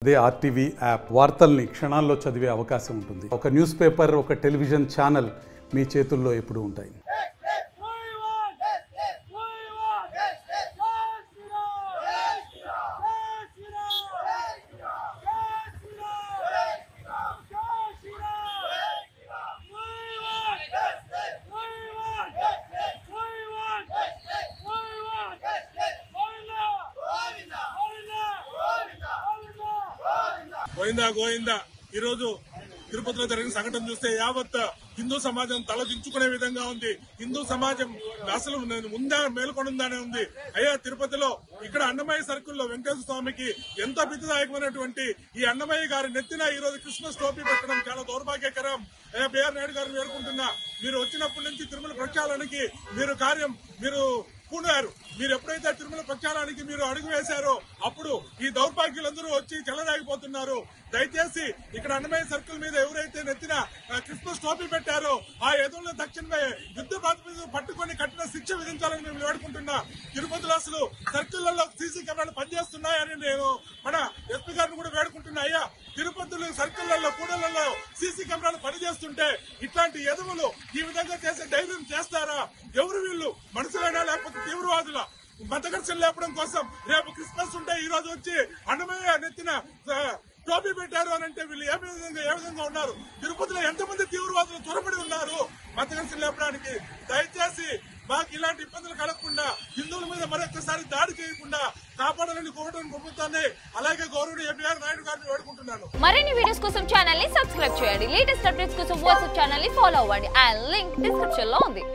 అదే RTV app వార్తల్ని క్షణాల్లో చదివే అవకాశం ఉంటుంది. ఒక న్యూస్ పేపర్, ఒక టెలివిజన్ ఛానల్ మీ చేతుల్లో ఎప్పుడూ ఉంటాయి. గోయిందా గోయిందా. ఈ రోజు తిరుపతిలో జరిగిన సంఘటన చూస్తే యావత్ హిందూ సమాజం తలదించుకునే విధంగా ఉంది. హిందూ సమాజం అసలు ముందే మేల్కొనుందానే ఉంది. అయ్యా, తిరుపతిలో ఇక్కడ అన్నమయ్య సర్కిల్లో వెంకటేశ్వర స్వామికి ఎంతో భీతిదాయకమైనటువంటి ఈ అన్నమయ్య గారి నెత్తిన ఈ రోజు క్రిస్మస్ టోపీ పెట్టడం చాలా దౌర్భాగ్యకరం. అయ్యా, బిఆర్ నాయుడు గారిని వేడుకుంటున్నా, మీరు వచ్చినప్పటి నుంచి తిరుమల ప్రక్షాళనకి మీరు పూనారు. మీరు ఎప్పుడైతే తిరుమల ప్రక్షాళనకి మీరు అడుగు వేశారో అప్పుడు ఈ దౌర్భాగ్యులందరూ వచ్చి చెలరాగిపోతున్నారు. దయచేసి ఇక్కడ అన్నమయ్య సర్కిల్ మీద ఎవరైతే నెత్తిన క్రిస్మస్ టోపీ పెట్టారో ఆ ఎదురులో తక్షణమే యుద్ధ ప్రాతిపదికన పట్టుకొని కఠిన శిక్ష విధించాలని మేము వేడుకుంటున్నా. తిరుపతిలో అసలు సర్కిళ్లలో సీసీ కెమెరాలు పనిచేస్తున్నాయని నేను మన ఎస్పీ గారిని కూడా వేడుకుంటున్నా. అయ్యా, తిరుపతిలో సర్కిళ్లలో కూడళ్లలో సీసీ కెమెరాలు పనిచేస్తుంటే ఇట్లాంటి ఎదువులు ఈ విధంగా చేసే ధైర్యం చేస్తారా? ఎవరు వీళ్ళు? మనుషులైనా లేకపోతే తీవ్రవాదుల? మత ఘర్షణ లేపడం కోసం రేపు క్రిస్మస్ ఉంటే ఈ రోజు వచ్చి అన్నమయ్య నెత్తిన టోపీ పెట్టారు అని అంటే వీళ్ళు ఏ విధంగా ఉన్నారు? తిరుపతిలో ఎంతమంది తీవ్రవాదులు త్వరపడి ఉన్నారు మత ఘర్షణ లేపడానికి? దయచేసి మాకు ఇలాంటి ఇబ్బందులు కలగకుండా, హిందువుల మీద మరొకసారి దాడి చేయకుండా కాపాడాలని కోరడం ప్రభుత్వాన్ని, అలాగే గౌరవ బిఆర్ నాయుడు గారిని వేడుకుంటున్నాను. మరిన్ని వీడియోస్ కోసం ఛానల్ ని సబ్స్క్రైబ్ చేయండి. లేటెస్ట్ అప్డేట్స్ కోసం వాట్సాప్ ఛానల్ ని ఫాలో అవ్వండి. ఆ లింక్ డిస్క్రిప్షన్ లో ఉంది.